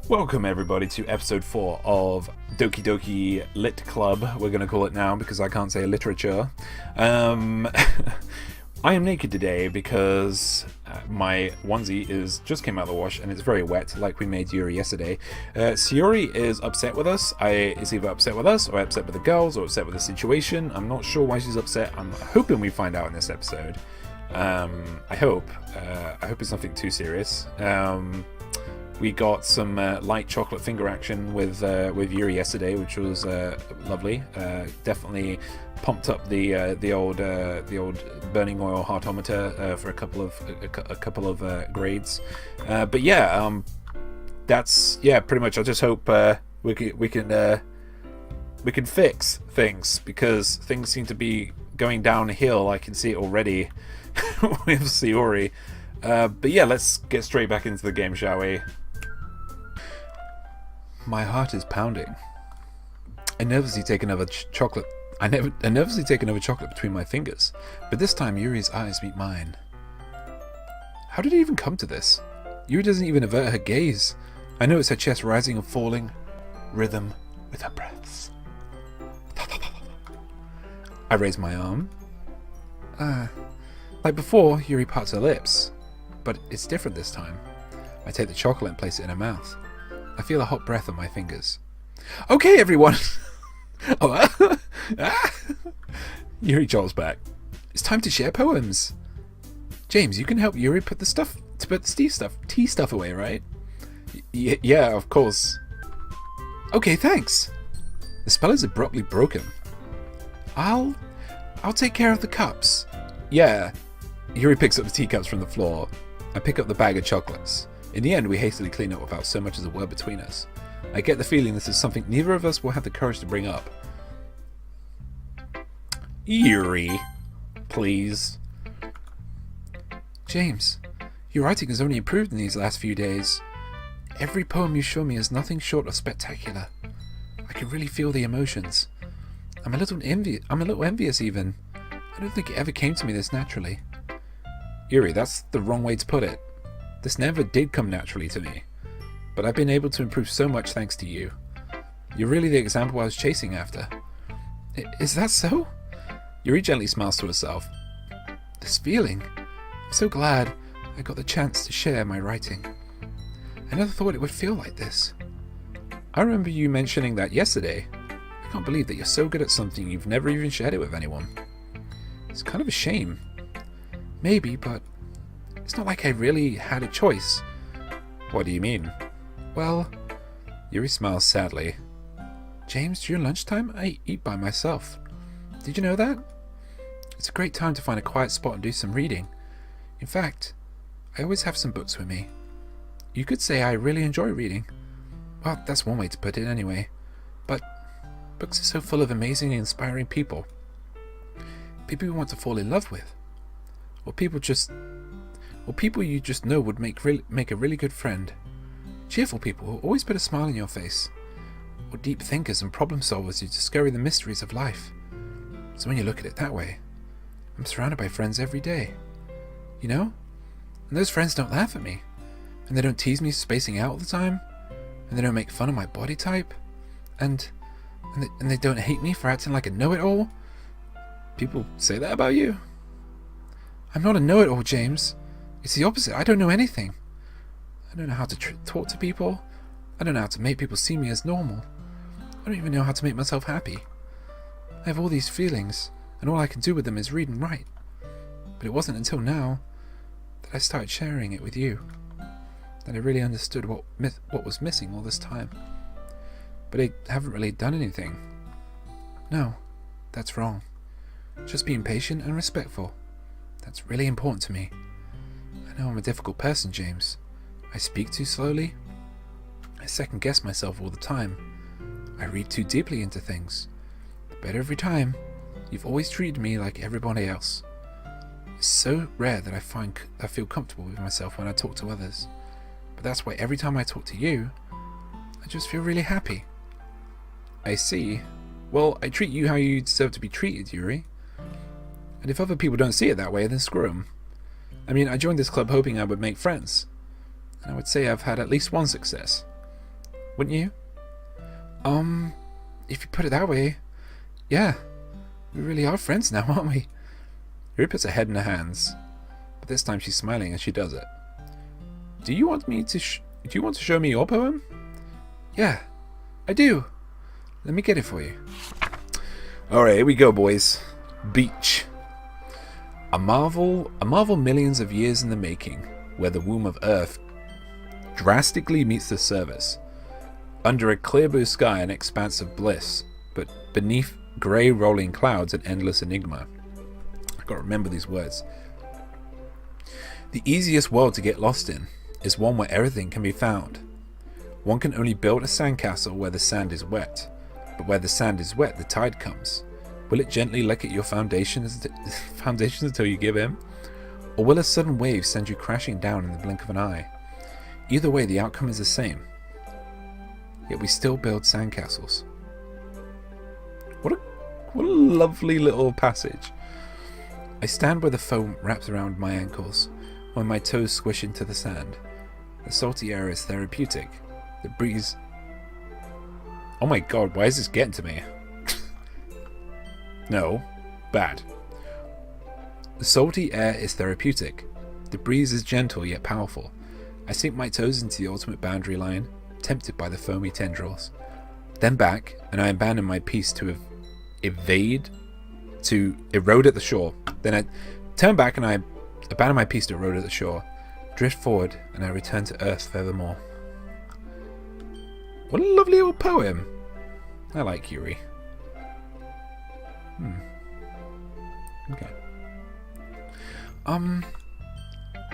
Welcome everybody to episode 4 of Doki Doki Lit Club, we're going to call it now because I can't say literature. I am naked today because my onesie just came out of the wash and it's very wet, like we made Yuri yesterday. Sayori is upset with us. Is either upset with us or upset with the girls or upset with the situation. I'm not sure why she's upset. I'm hoping we find out in this episode. I hope it's nothing too serious. We got some light chocolate finger action with Yuri yesterday, which was lovely. Definitely pumped up the old burning oil heartometer for a couple of grades. But yeah, that's pretty much. I just hope we can fix things because things seem to be going downhill. I can see it already with Sayori. But yeah, let's get straight back into the game, shall we? My heart is pounding. I nervously take another chocolate. I nervously take another chocolate between my fingers, but this time Yuri's eyes meet mine. How did it even come to this? Yuri doesn't even avert her gaze. I notice her chest rising and falling, rhythm with her breaths. I raise my arm. Like before, Yuri parts her lips, but it's different this time. I take the chocolate and place it in her mouth. I feel a hot breath on my fingers. Okay, everyone! Yuri jolts back. It's time to share poems. James, you can help Yuri put the tea stuff away, right? Yeah, of course. Okay, thanks. The spell is abruptly broken. I'll take care of the cups. Yeah. Yuri picks up the teacups from the floor. I pick up the bag of chocolates. In the end, we hastily clean up without so much as a word between us. I get the feeling this is something neither of us will have the courage to bring up. Yuri, please. James, your writing has only improved in these last few days. Every poem you show me is nothing short of spectacular. I can really feel the emotions. I'm a little envious even. I don't think it ever came to me this naturally. Yuri, that's the wrong way to put it. This never did come naturally to me, but I've been able to improve so much thanks to you. You're really the example I was chasing after. Is that so? Yuri gently smiles to herself. This feeling. I'm so glad I got the chance to share my writing. I never thought it would feel like this. I remember you mentioning that yesterday. I can't believe that you're so good at something you've never even shared it with anyone. It's kind of a shame. Maybe, but it's not like I really had a choice. What do you mean? Well, Yuri smiles sadly. James, during lunchtime, I eat by myself. Did you know that? It's a great time to find a quiet spot and do some reading. In fact, I always have some books with me. You could say I really enjoy reading. Well, that's one way to put it anyway. But books are so full of amazing and inspiring people. People you want to fall in love with. Or people you just know would make a really good friend. Cheerful people who always put a smile on your face. Or deep thinkers and problem solvers who discover the mysteries of life. So when you look at it that way, I'm surrounded by friends every day. You know? And those friends don't laugh at me. And they don't tease me spacing out all the time. And they don't make fun of my body type. And they don't hate me for acting like a know-it-all. People say that about you? I'm not a know-it-all, James. It's the opposite. I don't know anything. I don't know how to talk to people. I don't know how to make people see me as normal. I don't even know how to make myself happy. I have all these feelings, and all I can do with them is read and write. But it wasn't until now that I started sharing it with you that I really understood what was missing all this time. But I haven't really done anything. No, that's wrong. Just being patient and respectful. That's really important to me. I know I'm a difficult person, James. I speak too slowly. I second guess myself all the time. I read too deeply into things. But every time, you've always treated me like everybody else. It's so rare that I feel comfortable with myself when I talk to others. But that's why every time I talk to you, I just feel really happy. I see. Well, I treat you how you deserve to be treated, Yuri. And if other people don't see it that way, then screw them. I mean, I joined this club hoping I would make friends. And I would say I've had at least one success. wouldn't you? If you put it that way, yeah. We really are friends now, aren't we? Yuri puts her head in her hands, but this time she's smiling as she does it. Do you want to show me your poem? Yeah, I do. Let me get it for you. Alright, here we go, boys. Beach. A marvel millions of years in the making, where the womb of Earth drastically meets the surface. Under a clear blue sky, an expanse of bliss, but beneath grey rolling clouds, an endless enigma. I've got to remember these words. The easiest world to get lost in is one where everything can be found. One can only build a sandcastle where the sand is wet, but where the sand is wet, the tide comes. Will it gently lick at your foundations until you give in? Or will a sudden wave send you crashing down in the blink of an eye? Either way, the outcome is the same. Yet we still build sandcastles. What a lovely little passage. I stand where the foam wraps around my ankles, when my toes squish into the sand. The salty air is therapeutic. The breeze... Oh my god, why is this getting to me? No. Bad. The salty air is therapeutic. The breeze is gentle yet powerful. I sink my toes into the ultimate boundary line, tempted by the foamy tendrils. Then back, and I abandon my piece to erode at the shore. Then I turn back and I abandon my piece to erode at the shore, drift forward, and I return to earth furthermore. What a lovely old poem. I like Yuri. Okay. I'm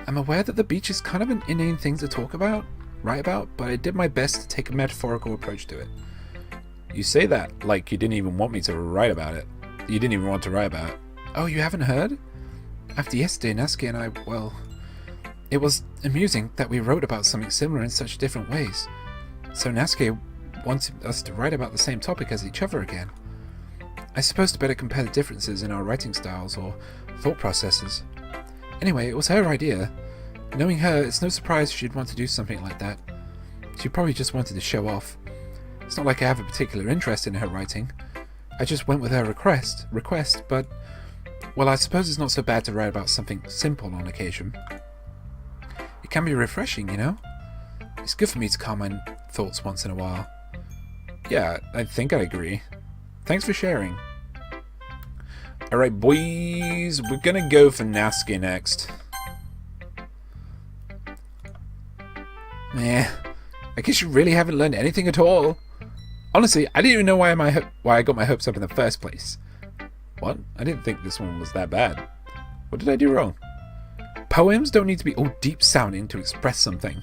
aware that the beach is kind of an inane thing to write about, but I did my best to take a metaphorical approach to it. You say that like you didn't even want me to write about it. You didn't even want to write about it. Oh, you haven't heard? After yesterday, Natsuki and I, well... It was amusing that we wrote about something similar in such different ways. So Natsuki wanted us to write about the same topic as each other again. I suppose to better compare the differences in our writing styles or thought processes. Anyway, it was her idea. Knowing her, it's no surprise she'd want to do something like that. She probably just wanted to show off. It's not like I have a particular interest in her writing. I just went with her request, but... Well, I suppose it's not so bad to write about something simple on occasion. It can be refreshing, you know? It's good for me to calm my thoughts once in a while. Yeah, I think I agree. Thanks for sharing. Alright, boys, we're gonna go for Natsuki next. I guess you really haven't learned anything at all. Honestly, I didn't even know why I got my hopes up in the first place. What? I didn't think this one was that bad. What did I do wrong? Poems don't need to be all deep sounding to express something.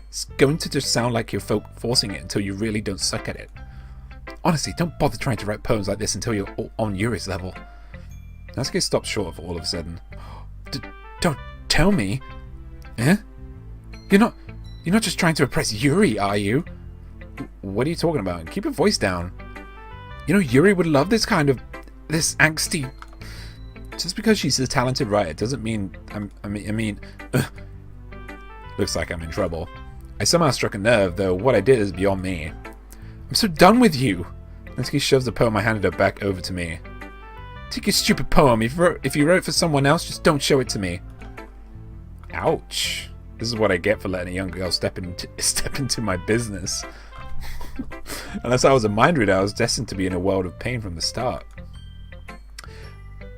It's going to just sound like you're forcing it until you really don't suck at it. Honestly, don't bother trying to write poems like this until you're on Yuri's level. Natsuki stopped short of all of a sudden. Don't tell me. Eh? You're not just trying to impress Yuri, are you? What are you talking about? Keep your voice down. You know, Yuri would love this angsty... Just because she's a talented writer doesn't mean... Looks like I'm in trouble. I somehow struck a nerve, though what I did is beyond me. I'm so done with you! Natsuki shoves the poem I handed her back over to me. Take your stupid poem. If you wrote it for someone else, just don't show it to me. Ouch. This is what I get for letting a young girl step into my business. Unless I was a mind reader, I was destined to be in a world of pain from the start.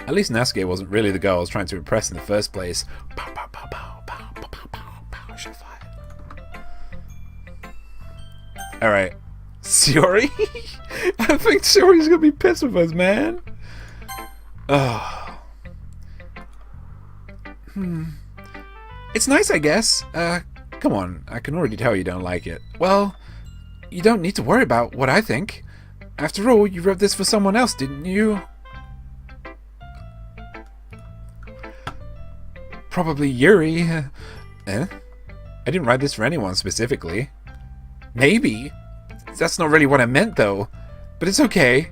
At least Natsuki wasn't really the girl I was trying to impress in the first place. Pow, pow, pow, pow, pow, pow, pow, pow, pow, shot fired. Alright. Shiori? I think Shiori's gonna be pissed with us, man. Oh. It's nice, I guess. Come on. I can already tell you don't like it. Well, you don't need to worry about what I think. After all, you wrote this for someone else, didn't you? Probably Yuri. I didn't write this for anyone specifically. Maybe. That's not really what I meant, though. But it's okay.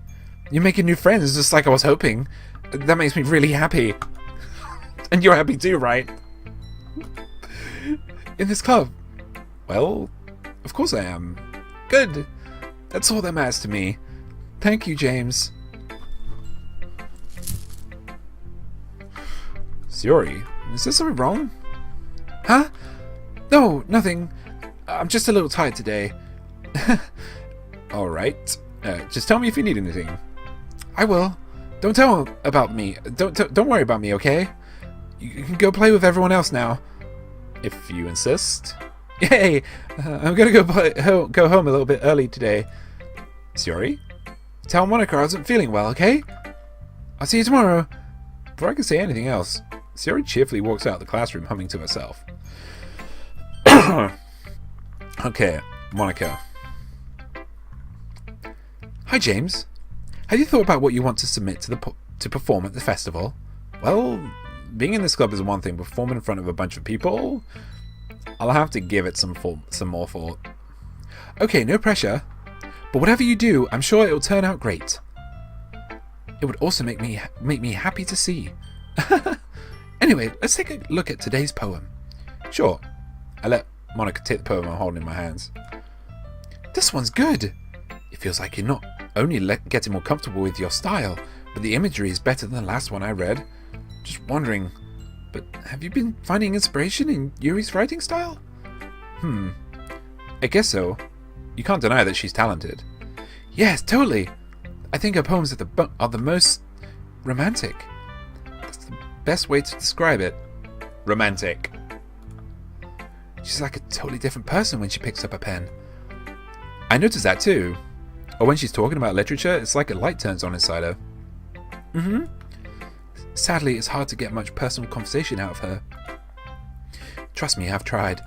You're making new friends, just like I was hoping. That makes me really happy. And you're happy too, right? In this club. Well, of course I am. Good. That's all that matters to me. Thank you, James. Sayori, is there something wrong? Huh? No, nothing. I'm just a little tired today. Alright. Just tell me if you need anything. I will. Don't tell about me. Don't worry about me, okay? You can go play with everyone else now. If you insist. Yay! I'm gonna go home a little bit early today. Sayori? Tell Monica I wasn't feeling well, okay? I'll see you tomorrow. Before I can say anything else, Sayori cheerfully walks out of the classroom humming to herself. Okay, Monica. Hi, James. Have you thought about what you want to submit to perform at the festival? Well, being in this club is one thing. Performing in front of a bunch of people, I'll have to give it some more thought. Okay, no pressure. But whatever you do, I'm sure it'll turn out great. It would also make me happy to see. Anyway, let's take a look at today's poem. Sure. I let Monica take the poem I'm holding in my hands. This one's good. It feels like you're not only getting more comfortable with your style, but the imagery is better than the last one I read. Just wondering, but have you been finding inspiration in Yuri's writing style? I guess so. You can't deny that she's talented. Yes, totally. I think her poems are the most romantic. That's the best way to describe it. Romantic. She's like a totally different person when she picks up a pen. I noticed that too. Or when she's talking about literature, it's like a light turns on inside her. Sadly, it's hard to get much personal conversation out of her. Trust me, I've tried.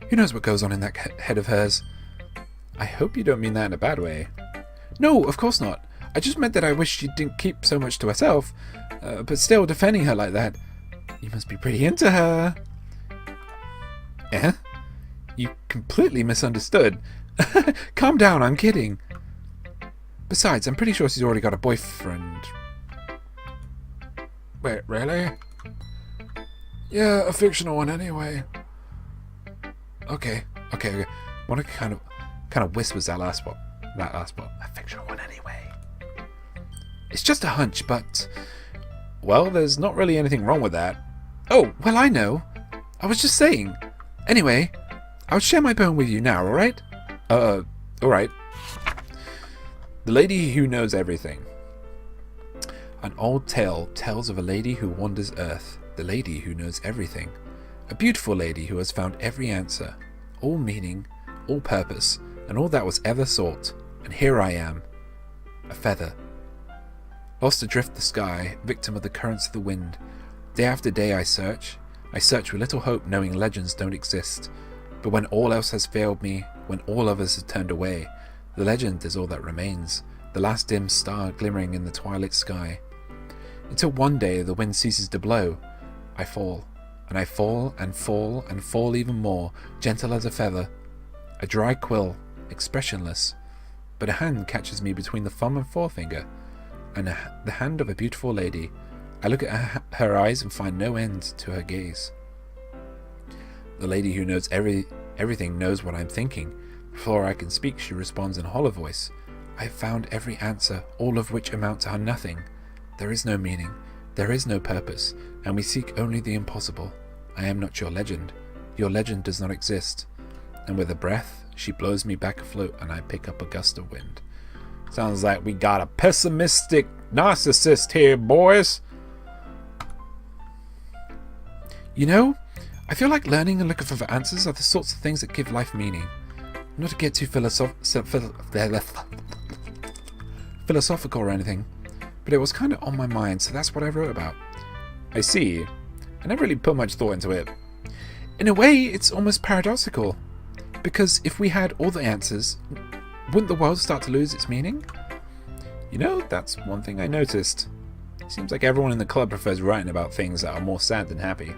Who knows what goes on in that head of hers? I hope you don't mean that in a bad way. No, of course not. I just meant that I wish she didn't keep so much to herself. But still, defending her like that, you must be pretty into her. Eh? You completely misunderstood. Calm down, I'm kidding. Besides, I'm pretty sure she's already got a boyfriend. Wait, really? Yeah, a fictional one anyway. Okay. Monica kind of whispers that last part. A fictional one anyway. It's just a hunch, but... Well, there's not really anything wrong with that. Oh, well, I know. I was just saying. Anyway, I'll share my poem with you now, alright? Alright. The Lady Who Knows Everything. An old tale tells of a lady who wanders earth, the lady who knows everything. A beautiful lady who has found every answer, all meaning, all purpose, and all that was ever sought. And here I am, a feather. Lost adrift the sky, victim of the currents of the wind. Day after day I search with little hope, knowing legends don't exist. But when all else has failed me, when all others have turned away, the legend is all that remains, the last dim star glimmering in the twilight sky. Until one day the wind ceases to blow, I fall, and I fall and fall and fall even more, gentle as a feather, a dry quill, expressionless. But a hand catches me between the thumb and forefinger, and the hand of a beautiful lady. I look at her eyes and find no end to her gaze. The lady who knows everything knows what I'm thinking. Before I can speak, she responds in a hollow voice. I have found every answer, all of which amount to nothing. There is no meaning, there is no purpose, and we seek only the impossible. I am not your legend. Your legend does not exist. And with a breath, she blows me back afloat, and I pick up a gust of wind. Sounds like we got a pessimistic narcissist here, boys. You know, I feel like learning and looking for answers are the sorts of things that give life meaning. Not to get too philosophical or anything, but it was kind of on my mind, so that's what I wrote about. I see. I never really put much thought into it. In a way, it's almost paradoxical, because if we had all the answers, wouldn't the world start to lose its meaning? You know, that's one thing I noticed. It seems like everyone in the club prefers writing about things that are more sad than happy.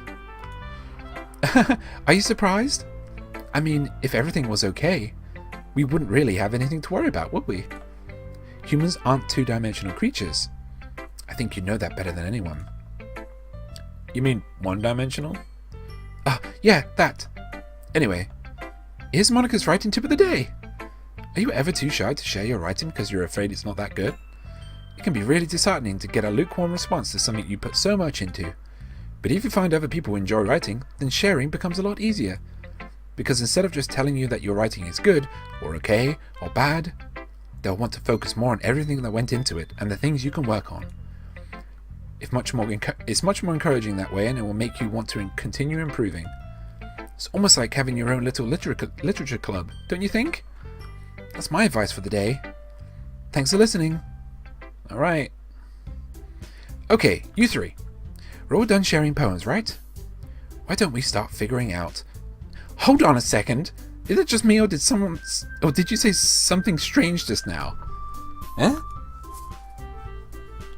Are you surprised? I mean, if everything was okay, we wouldn't really have anything to worry about, would we? Humans aren't two-dimensional creatures. I think you know that better than anyone. You mean one-dimensional? Yeah, that. Anyway, here's Monica's writing tip of the day. Are you ever too shy to share your writing because you're afraid it's not that good? It can be really disheartening to get a lukewarm response to something you put so much into. But if you find other people enjoy writing, then sharing becomes a lot easier. Because instead of just telling you that your writing is good, or okay, or bad, they'll want to focus more on everything that went into it and the things you can work on. It's much more encouraging that way, and it will make you want to continue improving. It's almost like having your own little literature club, don't you think? That's my advice for the day. Thanks for listening. Alright. Okay, you three. We're all done sharing poems, right? Why don't we start figuring out... Hold on a second. Is it just me, or did you say something strange just now? Eh?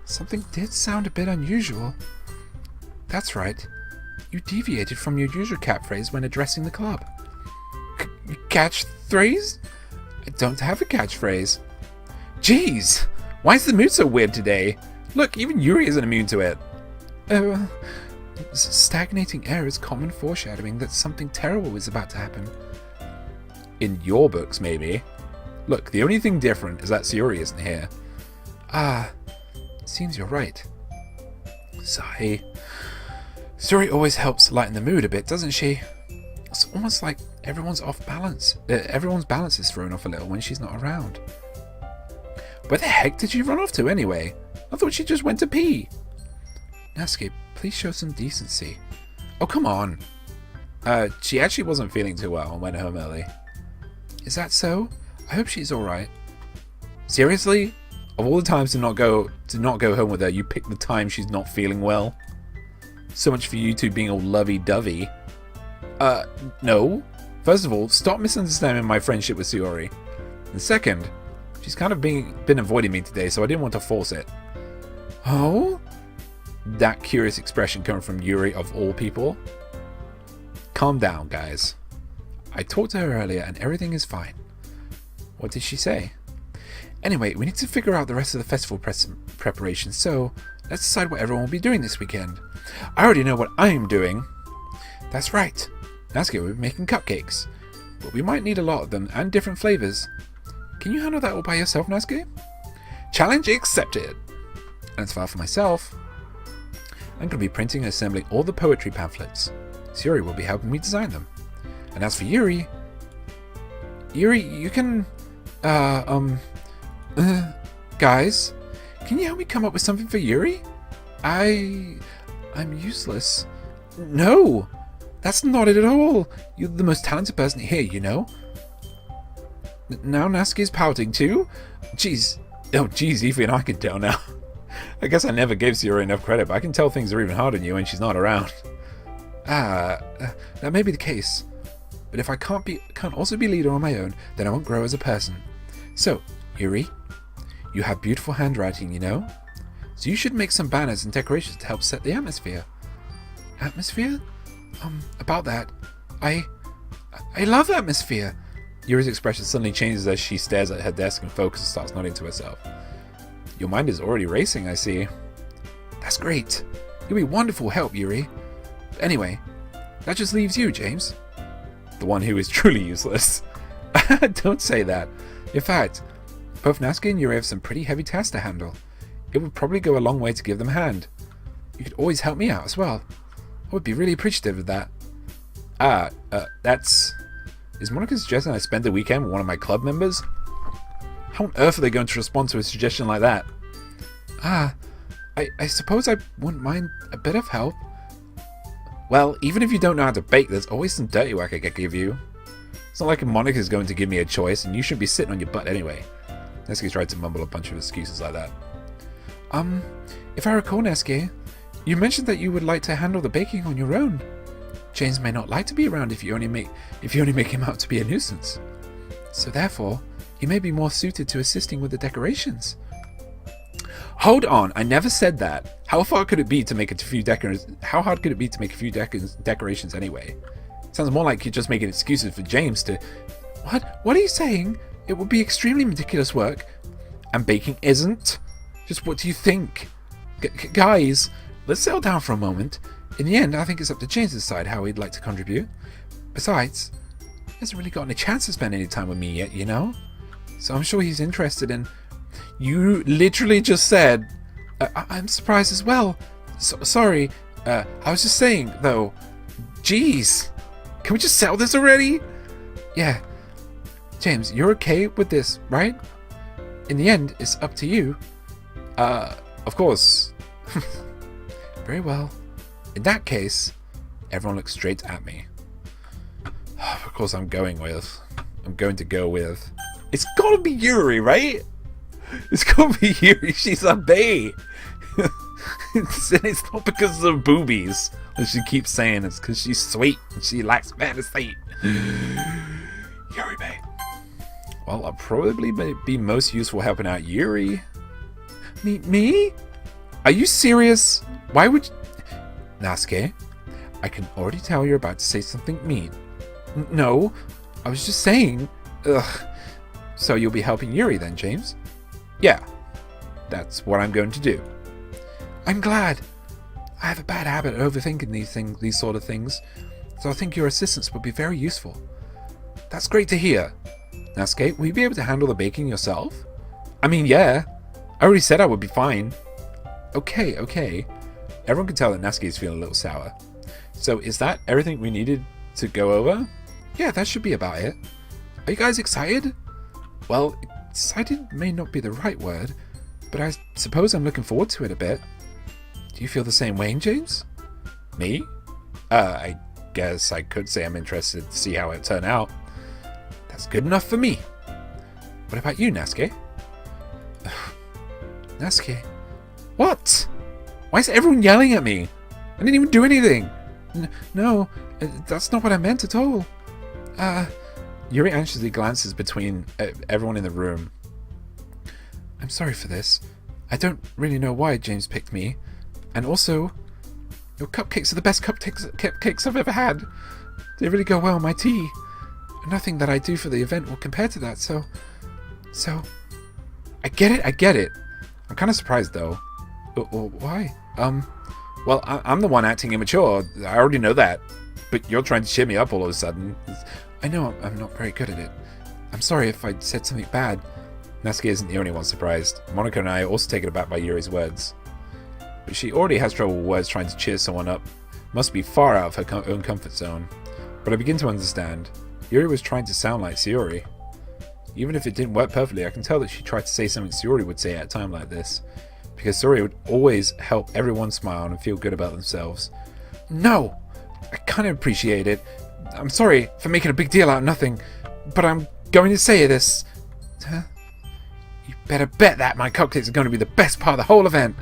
Something did sound a bit unusual. That's right. You deviated from your usual catchphrase when addressing the club. Catchphrase? I don't have a catchphrase. Jeez! Why is the mood so weird today? Look, even Yuri isn't immune to it. Stagnating air is common foreshadowing that something terrible is about to happen. In your books, maybe. Look, the only thing different is that Sayuri isn't here. Ah, seems you're right. Sigh. Sayuri always helps lighten the mood a bit, doesn't she? It's almost like everyone's off balance. Everyone's balance is thrown off a little when she's not around. Where the heck did she run off to anyway? I thought she just went to pee. Natsuki, please show some decency. Oh, come on. She actually wasn't feeling too well and went home early. Is that so? I hope she's alright. Seriously? Of all the times to not go home with her, you pick the time she's not feeling well? So much for you two being all lovey-dovey. No. First of all, stop misunderstanding my friendship with Sayuri. And second, she's kind of been avoiding me today, so I didn't want to force it. Oh? That curious expression coming from Yuri of all people. Calm down, guys. I talked to her earlier and everything is fine. What did she say? Anyway, we need to figure out the rest of the festival preparation, so let's decide what everyone will be doing this weekend. I already know what I'm doing. That's right. Natsuki will be making cupcakes, but we might need a lot of them and different flavors. Can you handle that all by yourself, Natsuki? Challenge accepted. And as far for myself, I'm going to be printing and assembling all the poetry pamphlets. Sayuri will be helping me design them. And as for Yuri, you can, guys, can you help me come up with something for Yuri? I'm useless. No, that's not it at all. You're the most talented person here, you know. Now Natsuki's pouting too? Jeez. Oh, jeez, even I can tell now. I guess I never gave Sayuri enough credit, but I can tell things are even harder on you when she's not around. That may be the case. But if I can't also be leader on my own, then I won't grow as a person. So, Yuri, you have beautiful handwriting, you know? So you should make some banners and decorations to help set the atmosphere. Atmosphere? About that, I love atmosphere. Yuri's expression suddenly changes as she stares at her desk and focuses and starts nodding to herself. Your mind is already racing, I see. That's great. You'll be wonderful help, Yuri. But anyway, that just leaves you, James. The one who is truly useless. Don't say that. In fact, both Natsuki and Yuri have some pretty heavy tasks to handle. It would probably go a long way to give them a hand. You could always help me out as well. I would be really appreciative of that. Is Monica suggesting I spend the weekend with one of my club members? How on earth are they going to respond to a suggestion like that? I suppose I wouldn't mind a bit of help. Well, even if you don't know how to bake, there's always some dirty work I could give you. It's not like Monica's going to give me a choice, and you shouldn't be sitting on your butt anyway. Natsuki tried to mumble a bunch of excuses like that. If I recall, Natsuki, you mentioned that you would like to handle the baking on your own. James may not like to be around if you only make him out to be a nuisance. So therefore, he may be more suited to assisting with the decorations. Hold on, I never said that. How hard could it be to make a few decorations anyway? Sounds more like you're just making excuses for James to... What are you saying? It would be extremely ridiculous work. And baking isn't? Just what do you think? Guys, let's settle down for a moment. In the end, I think it's up to James to decide how he'd like to contribute. Besides, he hasn't really gotten a chance to spend any time with me yet, you know? so I'm sure he's interested in... You literally just said... I'm surprised as well. Sorry. I was just saying, though... Jeez. Can we just settle this already? Yeah. James, you're okay with this, right? In the end, it's up to you. Of course. Very well. In that case, everyone looks straight at me. Of course, I'm going to go with... It's gotta be Yuri, right? It's gotta be Yuri. She's a bae. It's not because of the boobies. As she keeps saying, it's because she's sweet and she lacks fantasy. Yuri bae. Well, I'll probably be most useful helping out Yuri. Me? Are you serious? Why would you... Nasuke, I can already tell you're about to say something mean. No, I was just saying... Ugh. So you'll be helping Yuri then, James? Yeah, that's what I'm going to do. I'm glad. I have a bad habit of overthinking these sort of things, so I think your assistance would be very useful. That's great to hear. Nasuke, will you be able to handle the baking yourself? I mean, yeah. I already said I would be fine. Okay. Everyone can tell that Nasuke is feeling a little sour. So is that everything we needed to go over? Yeah, that should be about it. Are you guys excited? Well, excited may not be the right word, but I suppose I'm looking forward to it a bit. Do you feel the same way, James? Me? I guess I could say I'm interested to see how it turned out. That's good enough for me. What about you, Nasuke? Nasuke? What? Why is everyone yelling at me? I didn't even do anything. No, that's not what I meant at all. Yuri anxiously glances between everyone in the room. I'm sorry for this. I don't really know why James picked me. And also, your cupcakes are the best cupcakes I've ever had. They really go well with my tea. Nothing that I do for the event will compare to that, so... I get it. I'm kind of surprised, though. Why? Well, I'm the one acting immature. I already know that. But you're trying to cheer me up all of a sudden. I know I'm not very good at it. I'm sorry if I said something bad. Nasuke isn't the only one surprised. Monica and I are also taken aback by Yuri's words. But she already has trouble with words trying to cheer someone up. Must be far out of her own comfort zone. But I begin to understand. Yuri was trying to sound like Sayori. Even if it didn't work perfectly, I can tell that she tried to say something Sayori would say at a time like this. Because Sayori would always help everyone smile and feel good about themselves. No! I kind of appreciate it. I'm sorry for making a big deal out of nothing, but I'm going to say this. Huh? You better bet that my cupcakes are going to be the best part of the whole event.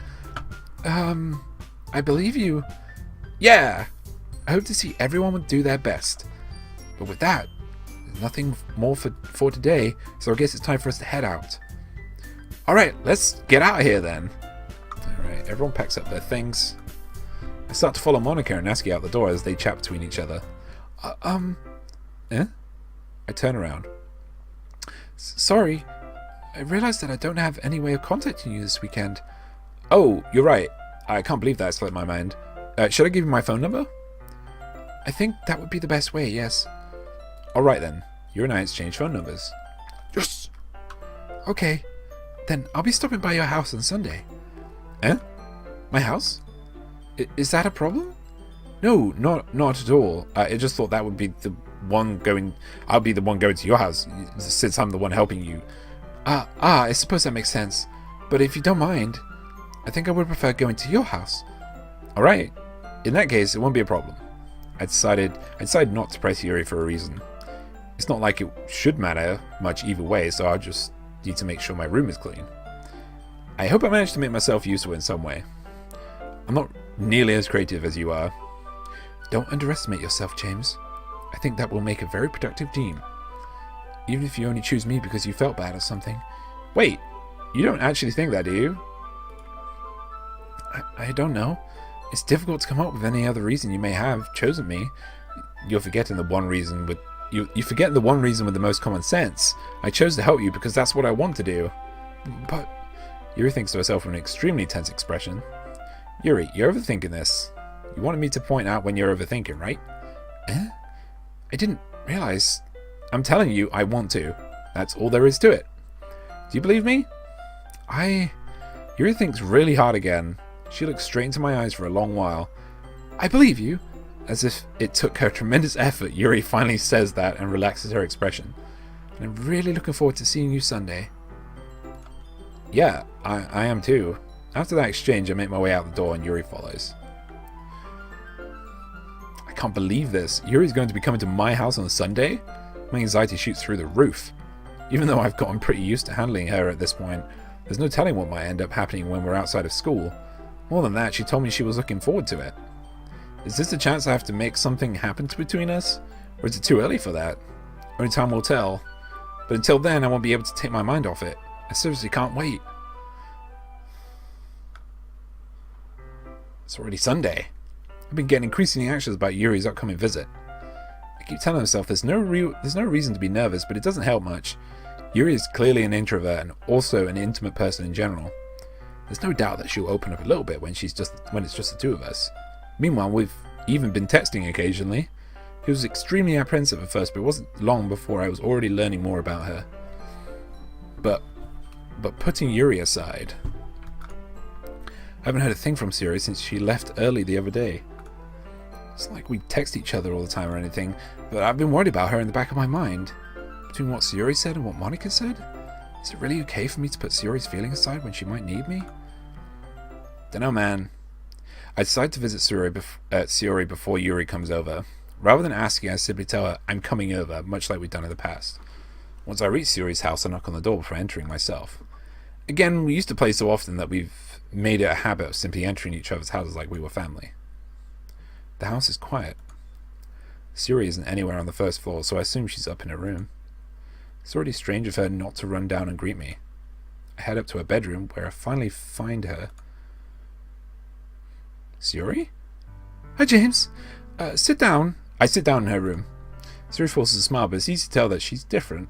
I believe you. Yeah! I hope to see everyone would do their best. But with that, there's nothing more for today, so I guess it's time for us to head out. Alright, let's get out of here then. Alright, everyone packs up their things. I start to follow Monica and Nasuke out the door as they chat between each other. I turn around. Sorry, I realized that I don't have any way of contacting you this weekend. Oh, you're right. I can't believe that slipped my mind. Should I give you my phone number? I think that would be the best way, yes. Alright then, you and I exchange phone numbers. Yes! Okay, then I'll be stopping by your house on Sunday. My house? Is that a problem? No, not at all. I just thought that would be the one going... I'll be the one going to your house, since I'm the one helping you. I suppose that makes sense. But if you don't mind, I think I would prefer going to your house. Alright. In that case, it won't be a problem. I decided not to press Yuri for a reason. It's not like it should matter much either way, so I'll just need to make sure my room is clean. I hope I managed to make myself useful in some way. I'm not nearly as creative as you are. Don't underestimate yourself, James. I think that will make a very productive team. Even if you only choose me because you felt bad or something. Wait, you don't actually think that, do you? I don't know. It's difficult to come up with any other reason you may have chosen me. You're forgetting the one reason with... You forget the one reason with the most common sense. I chose to help you because that's what I want to do. But... Yuri thinks to herself with an extremely tense expression. Yuri, you're overthinking this. You wanted me to point out when you're overthinking, right? I didn't realize... I'm telling you, I want to. That's all there is to it. Do you believe me? Yuri thinks really hard again. She looks straight into my eyes for a long while. I believe you. As if it took her tremendous effort, Yuri finally says that and relaxes her expression. And I'm really looking forward to seeing you Sunday. Yeah, I am too. After that exchange, I make my way out the door and Yuri follows. I can't believe this. Yuri's going to be coming to my house on Sunday? My anxiety shoots through the roof. Even though I've gotten pretty used to handling her at this point, there's no telling what might end up happening when we're outside of school. More than that, she told me she was looking forward to it. Is this a chance I have to make something happen between us? Or is it too early for that? Only time will tell. But until then, I won't be able to take my mind off it. I seriously can't wait. It's already Sunday. I've been getting increasingly anxious about Yuri's upcoming visit. I keep telling myself there's no reason to be nervous, but it doesn't help much. Yuri is clearly an introvert and also an intimate person in general. There's no doubt that she'll open up a little bit when it's just the two of us. Meanwhile, we've even been texting occasionally. He was extremely apprehensive at first, but it wasn't long before I was already learning more about her. But putting Yuri aside, I haven't heard a thing from Siri since she left early the other day. It's like we text each other all the time or anything, but I've been worried about her in the back of my mind. Between what Siri said and what Monica said, is it really okay for me to put Siri's feelings aside when she might need me? Dunno, man. I decide to visit Siri before Yuri comes over. Rather than asking, I simply tell her I'm coming over, much like we've done in the past. Once I reach Siri's house, I knock on the door before entering myself. Again, we used to play so often that we've made it a habit of simply entering each other's houses like we were family. The house is quiet. Siri isn't anywhere on the first floor, so I assume she's up in her room. It's already strange of her not to run down and greet me. I head up to her bedroom, where I finally find her. Siri? Hi, James. Sit down. I sit down in her room. Siri forces a smile, but it's easy to tell that she's different.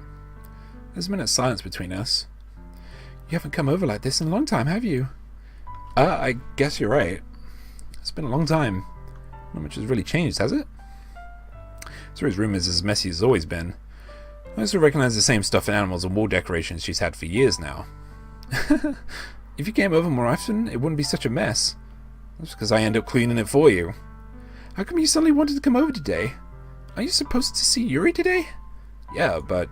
There's a minute's silence between us. You haven't come over like this in a long time, have you? I guess you're right. It's been a long time. Not much has really changed, has it? Siri's room is as messy as it's always been. I also recognize the same stuffed animals and wall decorations she's had for years now. If you came over more often, it wouldn't be such a mess. That's because I end up cleaning it for you. How come you suddenly wanted to come over today? Are you supposed to see Yuri today? Yeah, but...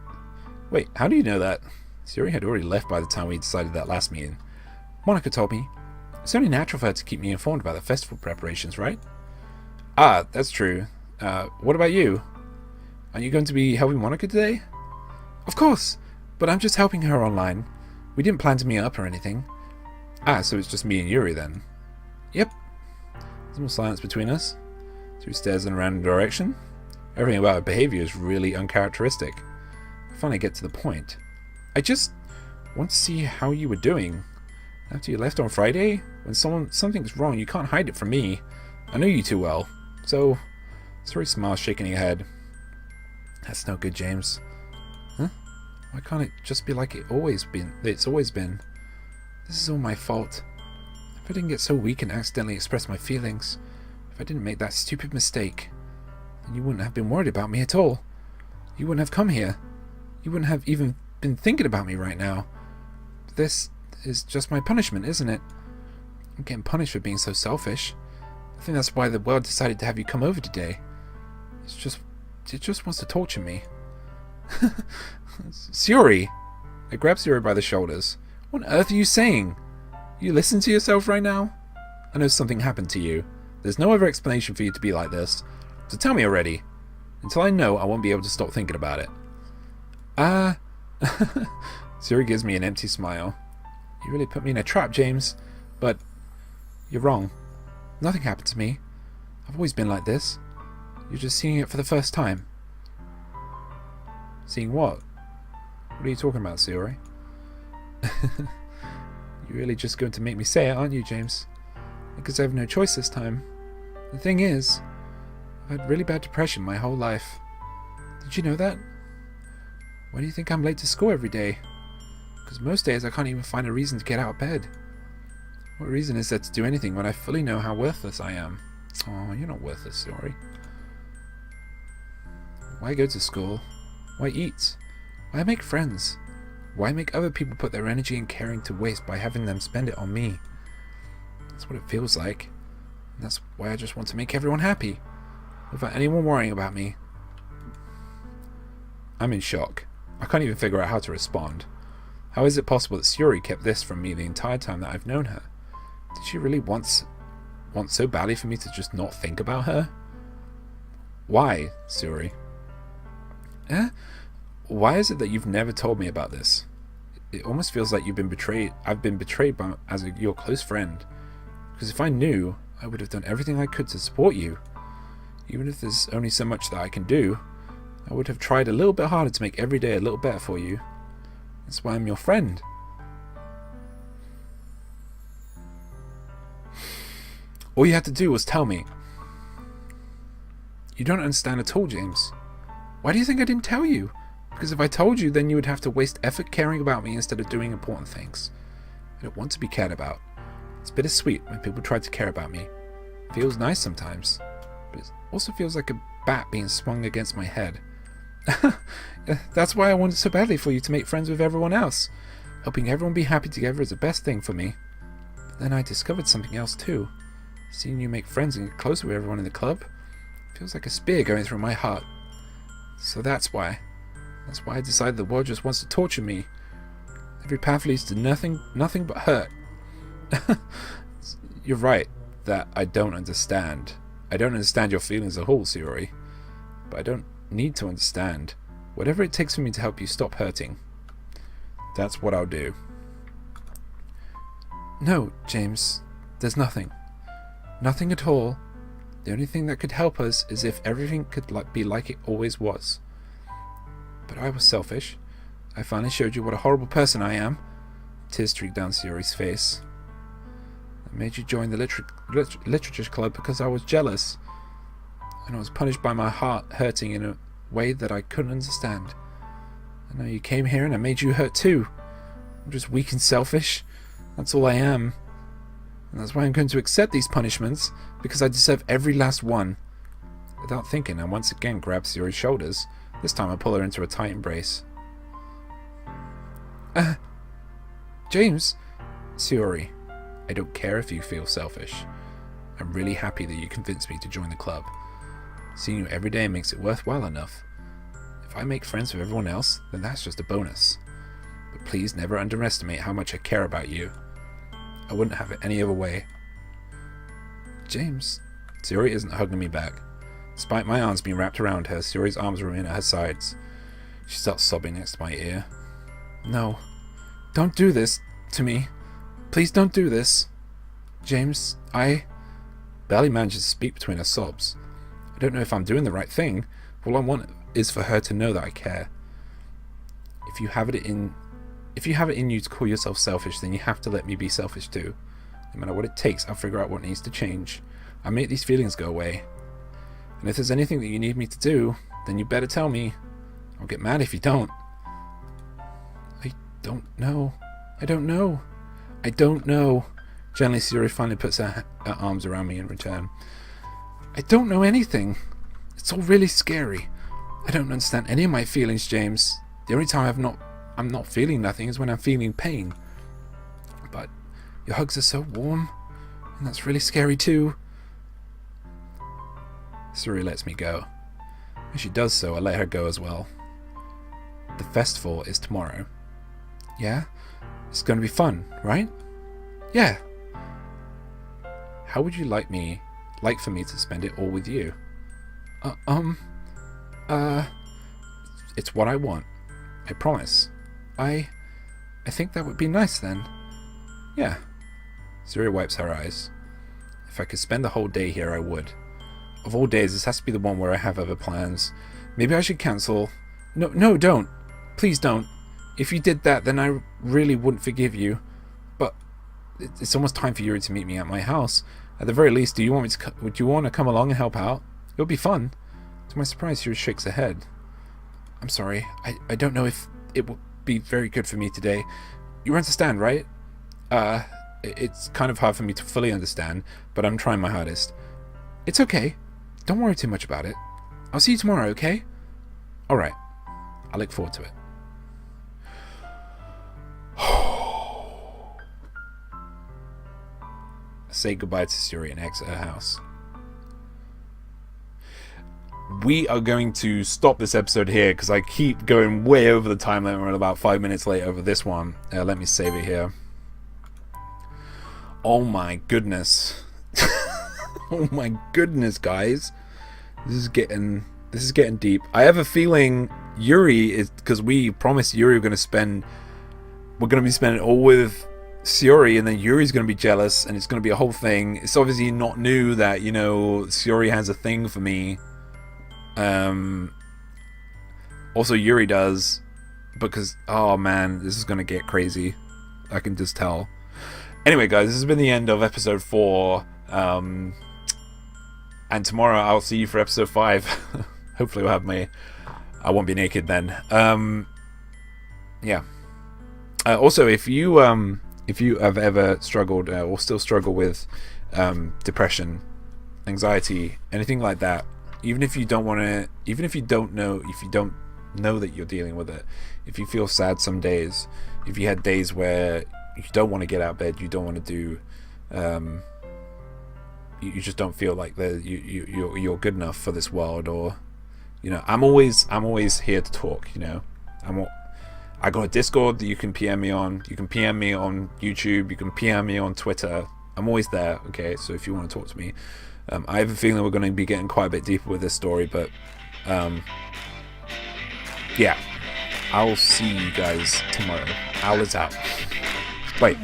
Wait, how do you know that? Yuri had already left by the time we decided that last meeting. Monica told me. It's only natural for her to keep me informed about the festival preparations, right? Ah, that's true. What about you? Are you going to be helping Monica today? Of course, but I'm just helping her online. We didn't plan to meet up or anything. Ah, so it's just me and Yuri then? Yep. There's more silence between us. Yuri stares in a random direction. Everything about her behavior is really uncharacteristic. I finally get to the point. I just want to see how you were doing. After you left on Friday, when something's wrong, you can't hide it from me. I know you too well. So, Siri smiles, shaking her head. That's no good, James. Huh? Why can't it just be like it's always been? This is all my fault. If I didn't get so weak and accidentally express my feelings, if I didn't make that stupid mistake, then you wouldn't have been worried about me at all. You wouldn't have come here. You wouldn't have even been thinking about me right now. This is just my punishment, isn't it? I'm getting punished for being so selfish. I think that's why the world decided to have you come over today. It just wants to torture me. Siri! I grab Siri by the shoulders. What on earth are you saying? You listen to yourself right now? I know something happened to you. There's no other explanation for you to be like this. So tell me already. Until I know, I won't be able to stop thinking about it. Siri gives me an empty smile. You really put me in a trap, James. But you're wrong. Nothing happened to me. I've always been like this. You're just seeing it for the first time. Seeing what? What are you talking about, Siri? You're really just going to make me say it, aren't you, James? Because I have no choice this time. The thing is, I've had really bad depression my whole life. Did you know that? Why do you think I'm late to school every day? Because most days I can't even find a reason to get out of bed. What reason is there to do anything when I fully know how worthless I am? Oh, you're not worthless, sorry. Why go to school? Why eat? Why make friends? Why make other people put their energy and caring to waste by having them spend it on me? That's what it feels like. And that's why I just want to make everyone happy, without anyone worrying about me. I'm in shock. I can't even figure out how to respond. How is it possible that Sayori kept this from me the entire time that I've known her? Did she really want so badly for me to just not think about her? Why, Sayori? Why is it that you've never told me about this? It almost feels like you've been betrayed. I've been betrayed as your close friend. Because if I knew, I would have done everything I could to support you. Even if there's only so much that I can do, I would have tried a little bit harder to make every day a little better for you. That's why I'm your friend. All you had to do was tell me. You don't understand at all, James. Why do you think I didn't tell you? Because if I told you, then you would have to waste effort caring about me instead of doing important things. I don't want to be cared about. It's bittersweet when people try to care about me. It feels nice sometimes, but it also feels like a bat being swung against my head. That's why I wanted so badly for you to make friends with everyone else. Helping everyone be happy together is the best thing for me. But then I discovered something else too. Seeing you make friends and get closer with everyone in the club feels like a spear going through my heart. So that's why I decided the world just wants to torture me. Every path leads to nothing but hurt. You're right that I don't understand. I don't understand your feelings at all, Sayori. But I don't need to understand. Whatever it takes for me to help you stop hurting, that's what I'll do. No, James. There's nothing. Nothing at all. The only thing that could help us is if everything could be like it always was. But I was selfish. I finally showed you what a horrible person I am. Tears streaked down Sayori's face. I made you join the literature club because I was jealous. And I was punished by my heart hurting in a way that I couldn't understand. And now you came here and I made you hurt too. I'm just weak and selfish. That's all I am. And that's why I'm going to accept these punishments, because I deserve every last one. Without thinking, I once again grabbed Sayori's shoulders. This time I pull her into a tight embrace. James? Sayori, I don't care if you feel selfish. I'm really happy that you convinced me to join the club. Seeing you every day makes it worthwhile enough. If I make friends with everyone else, then that's just a bonus. But please never underestimate how much I care about you. I wouldn't have it any other way. James. Sayori isn't hugging me back. Despite my arms being wrapped around her, Sayori's arms remain at her sides. She starts sobbing next to my ear. No. Don't do this to me. Please don't do this. James, I barely manages to speak between her sobs. I don't know if I'm doing the right thing. All I want is for her to know that I care. If you have it in you to call yourself selfish, then you have to let me be selfish too. No matter what it takes, I'll figure out what needs to change. I'll make these feelings go away. And if there's anything that you need me to do, then you better tell me. I'll get mad if you don't. I don't know. Gently, Sayori finally puts her arms around me in return. I don't know anything. It's all really scary. I don't understand any of my feelings, James. The only time I'm not feeling nothing is when I'm feeling pain. But your hugs are so warm, and that's really scary too. Sayori lets me go. When she does so, I let her go as well. The festival is tomorrow. Yeah? It's going to be fun, right? Yeah. How would you like for me to spend it all with you? It's what I want. I promise. I think that would be nice then. Yeah. Sayori wipes her eyes. If I could spend the whole day here, I would. Of all days, this has to be the one where I have other plans. Maybe I should cancel. No, don't. Please don't. If you did that, then I really wouldn't forgive you. But it's almost time for Yuri to meet me at my house. At the very least, would you want to come along and help out? It would be fun. To my surprise, Yuri shakes her head. I'm sorry. I don't know if it will be very good for me today. You understand, right? It's kind of hard for me to fully understand, but I'm trying my hardest. It's okay. Don't worry too much about it. I'll see you tomorrow, okay? Alright. I look forward to it. Say goodbye to Suri and exit her house. We are going to stop this episode here because I keep going way over the time limit. We're about 5 minutes late over this one. Let me save it here. Oh my goodness. Oh my goodness, guys. This is getting deep. I have a feeling Yuri is, because we promised Yuri we're going to be spending it all with Suri, and then Yuri's going to be jealous, and it's going to be a whole thing. It's obviously not new that, you know, Suri has a thing for me. Also Yuri does, because, oh man, this is going to get crazy. I can just tell. Anyway, guys, this has been the end of episode 4. And tomorrow I'll see you for episode 5. Hopefully I won't be naked then. Yeah. Also, if you have ever struggled or still struggle with depression, anxiety, anything like that, even if you don't know that you're dealing with it, if you feel sad some days, if you had days where you don't want to get out of bed, you don't want to do, you just don't feel like you're good enough for this world, or, you know, I'm always here to talk. You know, I got a Discord that you can PM me on. You can PM me on YouTube. You can PM me on Twitter. I'm always there. Okay, so if you want to talk to me, I have a feeling we're going to be getting quite a bit deeper with this story, but yeah, I'll see you guys tomorrow. Owl is out. Wait.